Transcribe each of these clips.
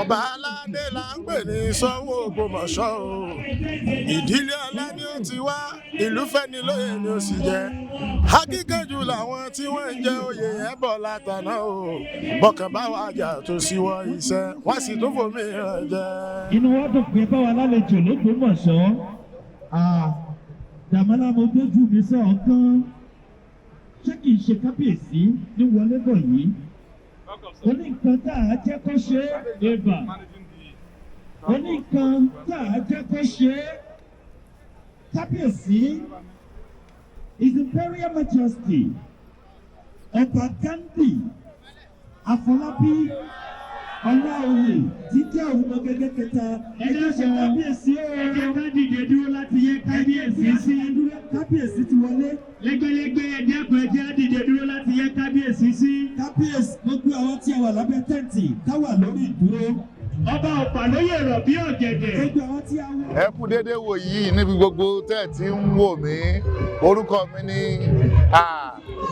ọba aládé là ń pè ní Soun Ogbomoso o. Ìdílé ọlá ni ó ti wá, ìlú fẹ́ni lóye ni ó sì jẹ́. Akíkanjú làwọn tí wọ́n ń jẹ oyè yẹn bọ̀ látàná o. Bọ̀kàn bá wà jà tó síwọ́ iṣẹ́, wọ́n sì tún fòmí ràn jẹ. Inú wa dùn pé báwa lálejò l'Ógbómọ̀ṣọ́. Dàmọ́lá mo dójú mi sọ̀kan. Ṣé kìí ṣe kábíyèsí ní wọlé bọ̀ yìí? Ó ní nǹkan tá a jẹ́ kó ṣe é bà. Ó ní nǹkan tá a jẹ́ kó ṣe é. Kábíyèsí, His Imperial Majesty Ọba Ghandi Afọlábí Olaoye tí jẹ́ òun gẹ́gẹ́ kẹta. Ẹjọ́ ṣe kábíyèsí o. Ẹjọ́ ká dìde dúró láti yẹ kábíyèsí sí. Kábíyèsí ti wọlé. Lẹ́gbẹ̀lẹ́gbẹ̀ ẹ̀dí àpò ẹjẹ́ á dìde dúró láti yẹ kábíyèsí sí. Kábíyèsí gbogbo àwọn tí a wà lábẹ́ tẹ́ǹtì ká wà lórí ìdúró. Ọba ọ̀pá lóye rọ̀ bí ọ̀gẹ̀dẹ̀. Gbogbo àwọn tí a wà. Ẹ kú déédéé wò yìí níbi gbogbo tẹ́ ẹ̀ tí ń wò mí. Orúkọ mi ni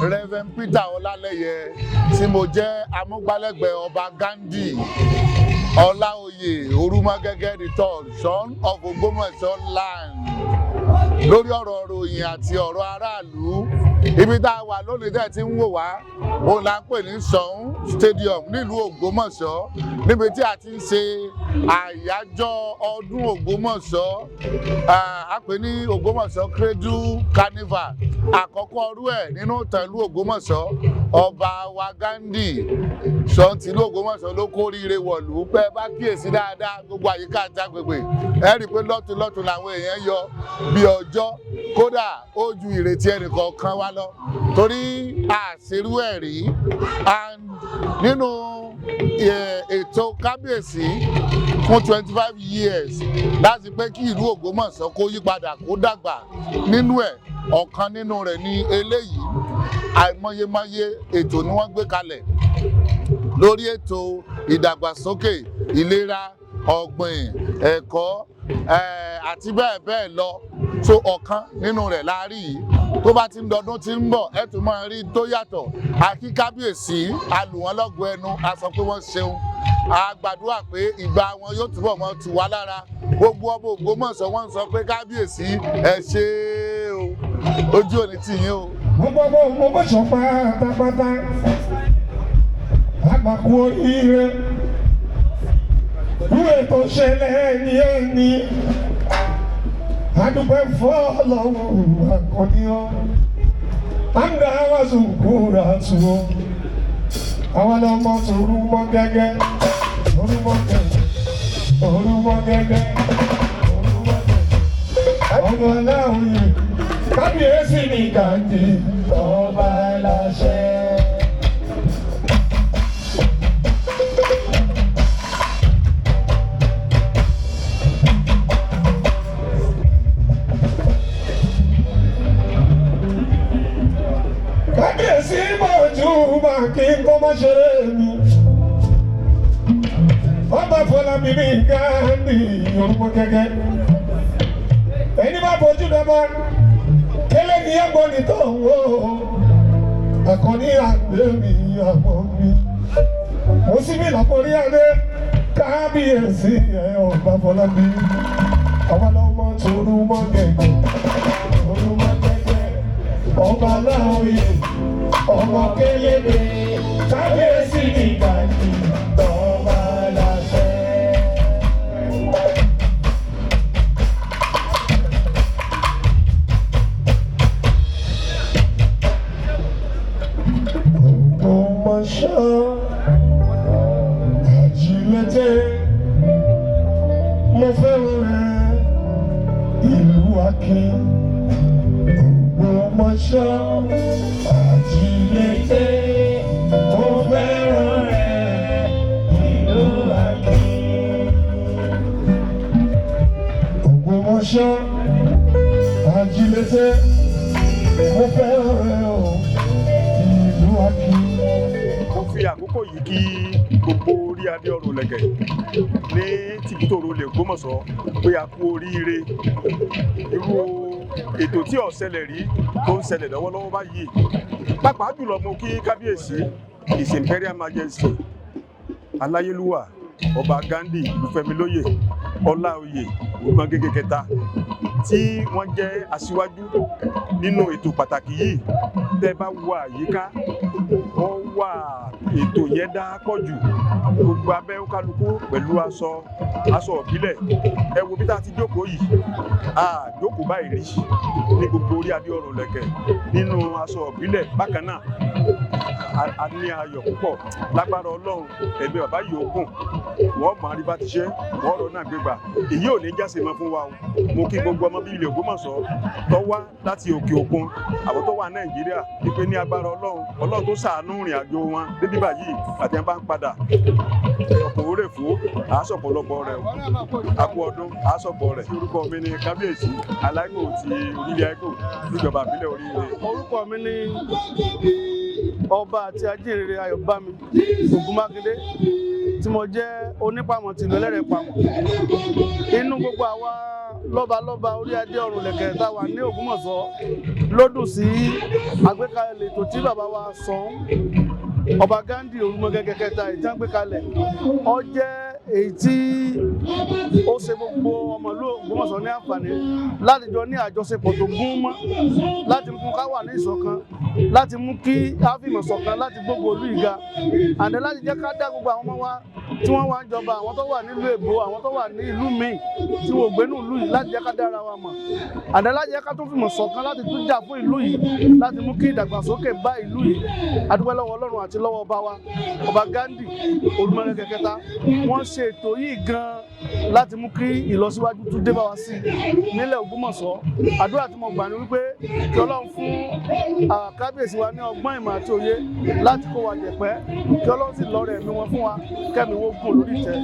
Reverend Peter Olaleye tí mo jẹ́ amúgbálẹ́gbẹ̀ẹ́ ọba Ghandi Olaoye Orúmọgẹ́gẹ́ the third son of Ogbomoso land. Lórí ọ̀rọ̀ ròyìn àti ọ̀rọ̀ aráàlú, ibi tá a wà lónìí tẹ́ tí ń wò wá, òun là ń pè ní Soun Stadium nílùú Ògbómọ̀ṣọ́, níbi tí a ti ń ṣe àyájọ́ ọdún Ògbómọ̀ṣọ́. A pè ní Ogbomoso Cradles Carnival, àkọ́kọ́ ọrú ẹ̀ nínú ìtàn ìlú Ògbómọ̀ṣọ́. Ọba wa Ghandi Soun tìlú Ògbómọ̀ṣọ́ ló kóríire wọ̀lú. Pé bá kíyèsí dáadáa gbogbo àyíká àti agbègbè, ẹ rí i pé lọ́tùn làwọn èèyàn yọ bí ọjọ́, kódà ó ju ìrètí ẹnìkọ̀ọ̀kan wá lọ torí àṣírú ẹ̀ rí. Nínú ètò kábíyèsí fún 25 years láti pé kí ìlú Ògbómọ̀ṣọ́ kó yípadà kó dàgbà, nínú ẹ̀ ọ̀kan nínú rẹ̀ ní eléyìí. Àìmọyémọyé ètò ni wọ́n gbé kalẹ̀ lórí ètò ìdàgbàsókè ìlera, ọ̀gbìn, ẹ̀kọ́ àti bẹ́ẹ̀ bẹ́ẹ̀ lọ. So ọ̀kan nínú rẹ̀ la rí yìí. Tó bá ti ń dọdún tí ń bọ̀, ẹ tún máa rí tó yàtọ̀. A kí kábíyèsí, a lù wọ́n lọ́gọ ẹnu, a sọ pé wọ́n ṣeun. A gbàdúrà pé ìgbà wọn yóò túbọ̀ mọ́ tù wá lára. Gbogbo ọmọ Ògbómọ̀ṣọ́ wọ́n sọ pé kábíyèsí ẹ ṣé o, ojú òní tì yín o. Gbogbo ọmọ Ògbómọ̀ṣọ́ pátápátá àgbàkú oríire. Ìwé tó ṣẹlẹ̀ ní ẹni. Adúpẹ́ fọ́lọ́run àkọ́ní ọ́. Àǹdà wa sùnkúra tù ọ́. Àwọn ọmọ tòrú mọ́ gẹ́gẹ́. Orúmọ gẹ́gẹ́. Orúmọ gẹ́gẹ́. Orúmọ gẹ́gẹ́. Ọmọ Aláwòye. Kábíyèsí ní Ghandi ọba aláṣẹ. Kábíyèsí mọ̀jú máa kí n kọ́ máa ṣeré mi. Ọba Fọlábí ní Ghandi orúkọ gẹ́gẹ́. Ẹni bá fojú dọ́gba, kélé ní ẹ̀gbọ́n ní tó ń wò ó. Àkànní àgbẹ̀ mi àmọ́ mi. Mo sì bí lọ́kọ̀ọ́rí adé. Kábíyèsí ẹ̀ ọba Fọlábí. Àwọn ọmọ tòrú mọ́ gẹ̀gẹ̀. Orúmọ gẹ́gẹ́. Ọba Aláwòye. Ọmọ kélébé. Kábíyèsí ní Ghandi ọba aláṣẹ. Ògbómọ̀ṣọ́ àjílété, mo fẹ́ràn rẹ̀ ìlú Akin. Ògbómọ̀ṣọ́ àjílété, mo fẹ́ràn rẹ̀ ìlú Akin. Ògbómọ̀ṣọ́ àjílété, mo fẹ́ràn rẹ̀ ìlú Akin. Mo fi àkókò yìí kí gbogbo orí adé ọ̀run lẹ̀kẹ̀ ní tìbútòrò ilẹ̀ Ògbómọ̀ṣọ́ pé a kú oríire. Irú ètò tí ó ṣẹlẹ̀ rí tó ń ṣẹlẹ̀ lọ́wọ́lọ́wọ́ báyìí. Pàápàá jùlọ mo kí kábíyèsí His Imperial Majesty Aláyélúwà ọba Ghandi Ìlúfẹ́milóyè Olaoye Ògbómọ̀gẹ́gẹ́ kẹta tí wọ́n jẹ́ aṣíwájú nínú ètò pàtàkì yìí. Tẹ́ bá wo àyíká wọ́n wà ètò yẹn dá pọ̀ jù, gbogbo abẹ́ kálukú pẹ̀lú aṣọ ìbílẹ̀. Ẹ wo bí tá a ti jókòó yìí, jókòó báyìí rí ní gbogbo orí adé ọ̀run lẹ̀kẹ̀ nínú aṣọ ìbílẹ̀. Bákan náà a ní ayọ̀ púpọ̀ lágbára Ọlọ́run, ẹ̀mí bàbá yìí ó gùn, wọ́n máa rí bá ti ṣe, wọ́n rọ̀ náà gbégbà. Èyí ò ní jáse mọ́ fún wa o. Mo kí gbogbo ọmọ bíi ilẹ̀ Ògbómọ̀ṣọ́ tó wá láti òkè òkun, àwọn tó wà Nàìjíríà, wípé ní agbára Ọlọ́run tó ṣàánú ìrìn àjò wọn débí báyìí àti ẹ̀ bá ń padà ọkọ̀ òwúrẹ̀ fún àásọ̀pọ̀lọpọ̀ rẹ̀ àkú ọdún àásọ̀pọ̀ rẹ̀. Orúkọ mi ni Kábíyèsí Alaipo ti orílẹ̀ Aipo níjọba ìbílẹ̀ Oríire. Orúkọ mi ni ọba àti ajínrere Ayọ̀bámi Ògúnmákindé tí mo jẹ́ Onípamo tìlú Elere-Pamo. Inú gbogbo àwa lọ́balọ́ba orí adé ọ̀run lẹ̀kẹ̀ tá wà ní Ògbómọ̀ṣọ́ ló dùn sí àgbékalẹ̀ ètò tí bàbá wa Soun ọba Ghandi Ògbómọ̀gẹ́gẹ́ kẹta ìjàngbékalẹ̀. Ó jẹ́ èyí tí ó ṣe gbogbo ọmọlú Ògbómọ̀ṣọ́ ní àǹfààní láti jọ ní àjọṣepọ̀ tó gún mọ́, láti mú ká wà ní ìṣọ̀kan, láti mú kí á fìmọ̀ ṣọ̀kan, láti gbogbo olú ìga, àdé láti jẹ́ ká dá gbogbo àwọn ọmọ wa tí wọ́n wá ń jọba, àwọn tó wà nílùú èbó, àwọn tó wà ní ìlú míì tí wọ́n gbé ní ìlú yìí, láti jẹ́ ká dára wa mọ̀, àdé láti jẹ́ ká tún fìmọ̀ ṣọ̀kan, láti tún jà fún ìlú yìí, láti mú kí ìdàgbàsókè bá ìlú yìí. A dúpẹ́ lọ́wọ́ Ọlọ́run àti lọ́wọ́ ọba wa ọba Ghandi Ògbómọ̀gẹ́gẹ́ kẹta. Wọ́n ṣe ètò yìí gan láti mú kí ìlọsíwájú tún dé bá wa sí nílẹ̀ Ògbómọ̀ṣọ́. Àdúrà tí mo gbà ní wípé kí Ọlọ́run fún kábíyèsí wa ní ọgbọ́n ìmọ̀ àti òye láti kó wa jẹ̀pẹ́, kí Ọlọ́run sì lọ́rẹ̀ ẹ̀mí wọn fún wa, kẹ́mi wọ́n gùn lórí ìtẹ́.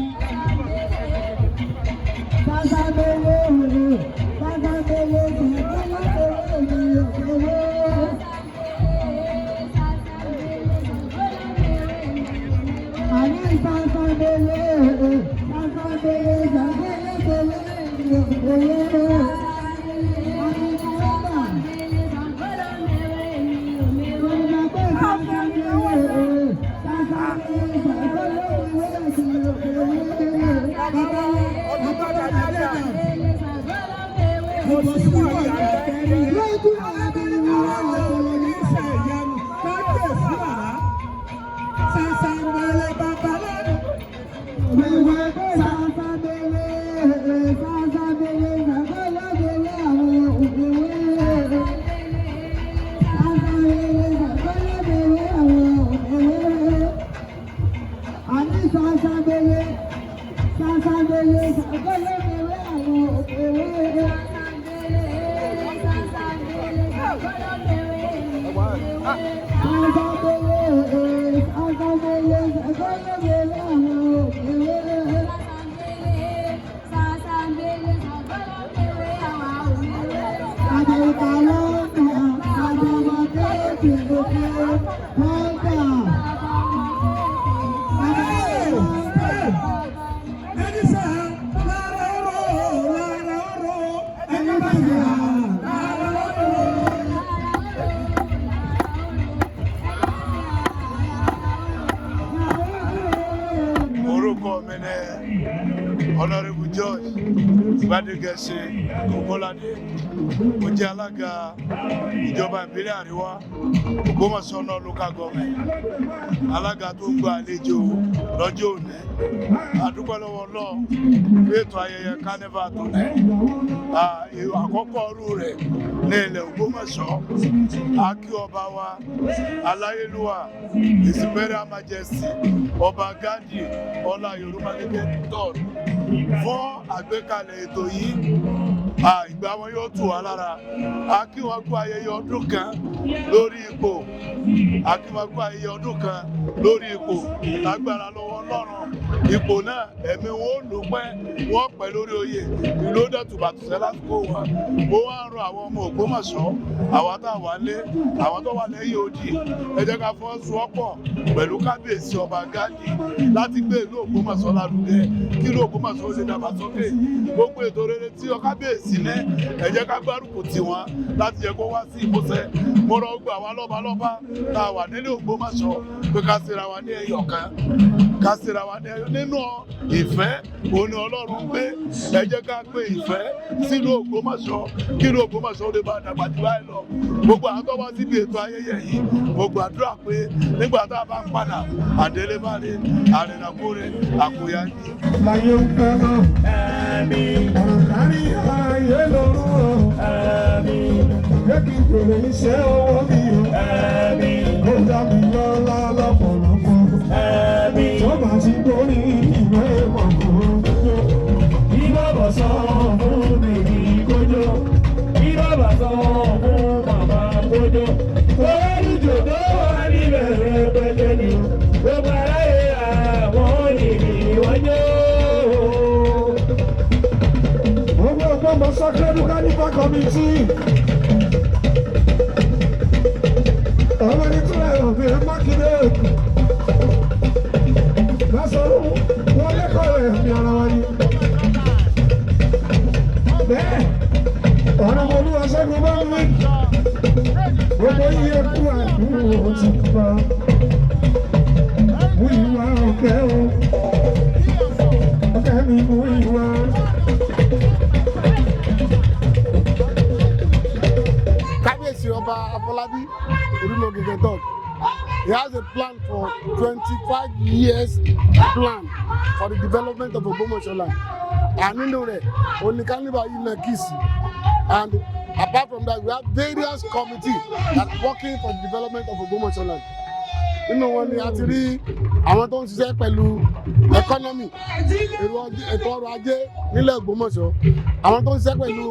Honorable George Gbadegese Ogunlade, mo jẹ́ alága ìjọba ìbílẹ̀ àríwá Ògbómọ̀ṣọ́ náà local government, alága tó gba àlejò lọ́jọ́ òní. A dúpẹ́ lọ́wọ́ Ọlọ́run fún ètò ayẹyẹ carnival tó ní àkọ́kọ́ ọrú rẹ̀ ní ilẹ̀ Ògbómọ̀ṣọ́. A kí ọba wa aláyélúwà His Imperial Majesty ọba Ghandi Olaoye Ògbómọ̀gẹ́gẹ́ III fún àgbékalẹ̀ ètò yìí. Ìgbà wọn yóò tù wá lára. A kí wọn kú ayẹyẹ ọdún kan lórí ipò. A kí wọn kú ayẹyẹ ọdún kan lórí ipò. Lágbára lọ́wọ́ Ọlọ́run, ipò náà ẹ̀mí wọn ò lò pẹ́, wọ́n pẹ́ lórí oyè. Ìlú ó dẹ̀tù bàtùsẹ́ lásìkò wọn. Mo wá ń rọ àwọn ọmọ Ògbómọ̀ṣọ́, àwa tá a wà lé, àwọn tó wà lẹ́yìn odi, ẹ jẹ́ ká fọwọ́sowọ́pọ̀ pẹ̀lú kábíyèsí ọba Ghandi láti gbé ìlú Ògbómọ̀ṣọ́ lárugẹ, kí ìlú Ògbómọ̀ṣọ́ lè dàgbàsókè. Gbogbo ètò rere tí kábíyèsí ní, ẹ jẹ́ ká gbárùkù tì wọ́n láti jẹ́ kó wá sí ìmúṣẹ. Mo rọ gbogbo àwa lọ́balọ́ba tá a wà nílé Ògbómọ̀ṣọ́ pé ká ṣera wa ní ẹyọ̀kan, ká ṣera wa ní nínú ìfẹ́ òun ni Ọlọ́run gbé ẹ jẹ́ ká gbé ìfẹ́ sínú Ògbómọ̀ṣọ́ kí inú Ògbómọ̀ṣọ́ lè máa dàgbà jù báyìí lọ gbogbo àwọn tó wá síbi ètò ayẹyẹ yìí mo gbàdúrà pé nígbà tá a bá ń padà àdélé bá rí àrìnàkúrè àkóyá ní. láyé ń fẹ́ náà ọ̀rọ̀ kárí ayé lọ́rùn jẹ́ kí n bèrè iṣẹ́ ọwọ́ mi ó dá mi lọ́lá lọ́pọ̀lọpọ̀ tó bá ti borí ìwé ìmọ̀kùnrin bí bàbá sọ fún mi ní kójó bí bàbá sọ fún màmá kójó tó rí jòdó wà níbẹ̀ rẹpẹtẹ ni gbogbo aráyé àwọn òyìnbí wọ́n jó. Ogbomoso Cradles Carnival Committee. Ọ̀rọ̀ ní túnra òfin Mákindé. Lásọ̀rọ̀ wọ́n lẹ́kọ̀ọ́ rẹ̀ ní ara wa ni. Bẹ́ẹ̀ ọ̀rọ̀ olúwa ṣẹ́gun bá wí. Gbogbo iye kú àdúró ti pa. Mú ìwà ọ̀kẹ́ o. Ọ̀kẹ́ mi mú ìwà. Ọba Afolabi Olugede. He has a plan for 25 years plan for the development of Ogbomoso land. And in the only carnival in Nakisi. And apart from that, we have various committees that are working for the development of Ogbomoso land. Nínú wọn ni a ti rí àwọn tó ń ṣiṣẹ́ pẹ̀lú economy, ètò ọrọ̀ ajé nílẹ̀ Ògbómọ̀ṣọ́, àwọn tó ń ṣiṣẹ́ pẹ̀lú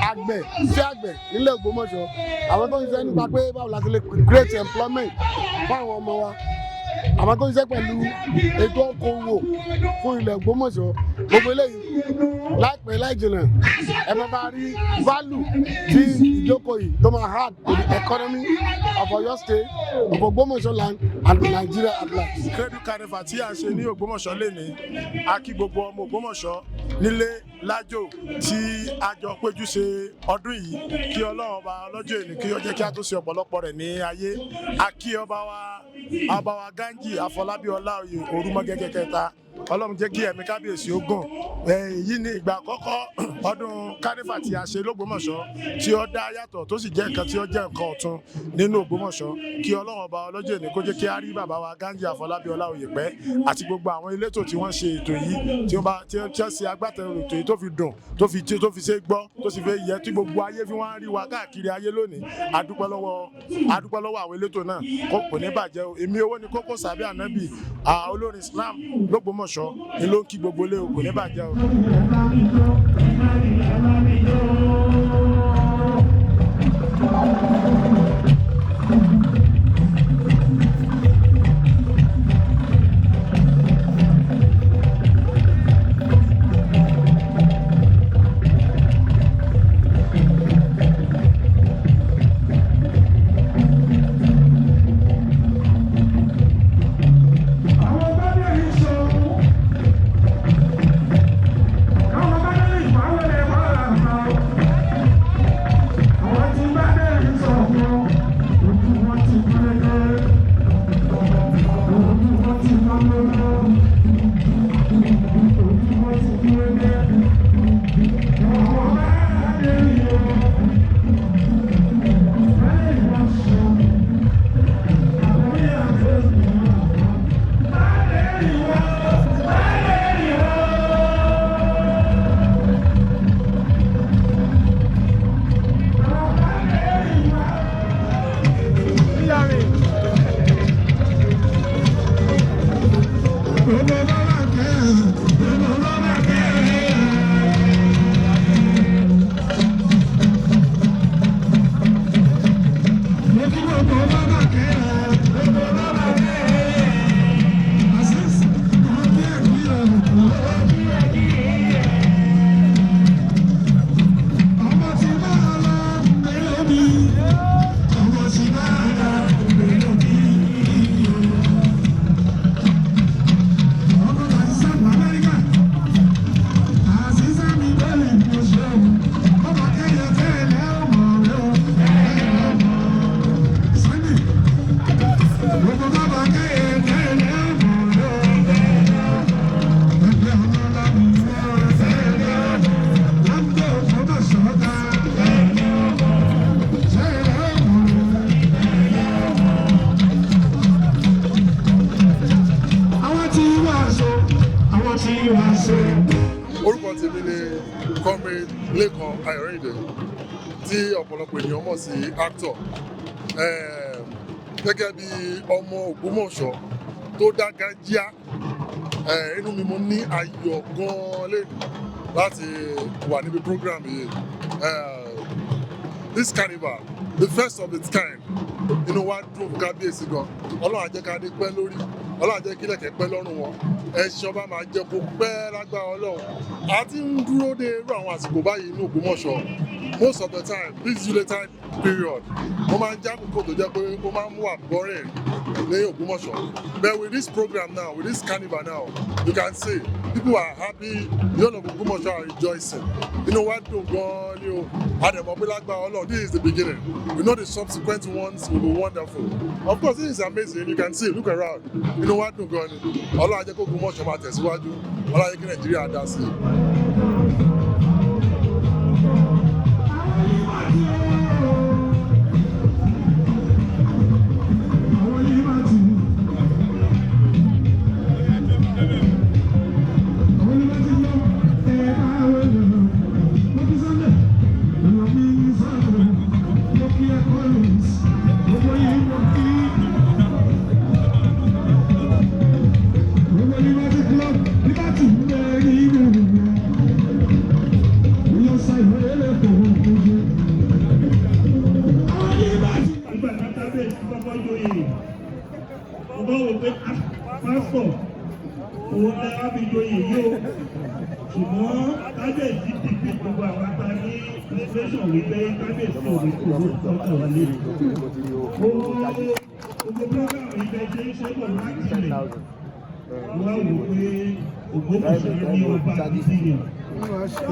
àgbẹ̀, iṣẹ́ àgbẹ̀ nílẹ̀ Ògbómọ̀ṣọ́, àwọn tó ń ṣiṣẹ́ nípa pé báwo la ti lè create employment fún àwọn ọmọ wa, àwọn tó ń ṣiṣẹ́ pẹ̀lú ètò okòwò fún ilẹ̀ Ògbómọ̀ṣọ́. Gbogbo eléyìí láìpẹ́ láì jìnnà ẹ máa rí value tí ìjókòó yìí tó máa add to the economy of Oyo State, of Ogbomoso land and Nigeria at large. Cradles Carnival tí a ṣe ní Ògbómọ̀ṣọ́ lénìí, a kí gbogbo ọmọ Ògbómọ̀ṣọ́ nílé lájò tí a jọ péjú ṣe ọdún yìí, kí Ọlọ́run ọba ọlọ́jọ́ èní kí ó jẹ́ kí a tó ṣe ọ̀pọ̀lọpọ̀ rẹ̀ ní ayé. A kí ọba wa Ghandi Afọlábí Olaoye Orúmọgẹ́gẹ́ kẹta. Ọlọ́run jẹ́ kí ẹ̀mí kábíyèsí ó gùn. Èyí ni ìgbà àkọ́kọ́ ọdún carnival tí a ṣe l'Ógbómọ̀ṣọ́ tí ó dá yàtọ̀ tó sì jẹ́ nǹkan tí ó jẹ́ nǹkan ọ̀tun nínú Ògbómọ̀ṣọ́. Kí Ọlọ́run ọba ọlọ́jọ́ èní kó jẹ́ kí a rí bàbá wa Ghandi Afọlábí Olaoye pẹ́ àti gbogbo àwọn elétò tí wọ́n ṣe ètò yìí tí wọ́n ṣe agbátẹrù ètò yìí tó fi dùn tó fi ṣe gbọ́ tó sì fi yẹ tí gbogbo ayé fi wọ́n rí wa káàkiri ayé lónìí. A dúpẹ́ lọ́wọ́ àwọn elétò náà kò ní bàjẹ́ o. Èmi owó ni kókó sàbí ànábì olórin Islam l'Ógbómọ̀ṣọ́ ni ló ń kí gbogbo lé o, kò ní bàjẹ́ o. Orúkọ tèmi ni Comrade Lekan Ayorinde tí ọ̀pọ̀lọpọ̀ ènìyàn mọ̀ sí actor. Gẹ́gẹ́ bí ọmọ Ògbómọ̀ṣọ́ tó dágájíá, inú mi mo ní ayọ̀ gan-an lẹ́nu láti wà níbi program yìí. This carnival, the first of its kind, inú wa dùn fún kábíyèsí gan. Ọlọ́run á jẹ́ ká dé pẹ́ lórí, Ọlọ́run á jẹ́ kí lẹ̀kẹ̀ pẹ́ lọ́rùn wọn. Ẹṣin ọba máa jẹ́ kó pẹ́ lágbára Ọlọ́run. A ti ń dúró de irú àwọn àsìkò báyìí ní Ògbómọ̀ṣọ́. Most of the time, this Yuletide period, wọ́n máa ń jákòókò tó jẹ́ pé ó máa ń mú àbọ̀rìn ní Ògbómọ̀ṣọ́. But with this program now, with this carnival now, you can see people are happy, the whole of Ogbomoso are rejoicing. Inú wa dùn gan-an ni o. Àdèmọ̀ pé lágbára Ọlọ́run, this is the beginning. We know the subsequent ones will be wonderful. Of course, this is amazing. You can see, look around. Inú wa dùn gan-an ni. Ọlọ́run á jẹ́ kó Ògbómọ̀ṣọ́ máa tẹ̀síwájú. Ọlọ́run á jẹ́ kí Nàìjíríà dá sí i. Ṣùgbọ́n kábíyèsí ti fi gbogbo àwọn ata ní tẹlifíṣàn wípé kábíyèsí òwe kò ló tọ́ka wà lé. Gbogbo program ìfẹ́ ṣe ń ṣe pọ̀ láti ilẹ̀. Wọ́n wá wò pé Ògbómọ̀ṣọ́ ní ọba àbísíyàn. Bẹ́ẹ̀ sì.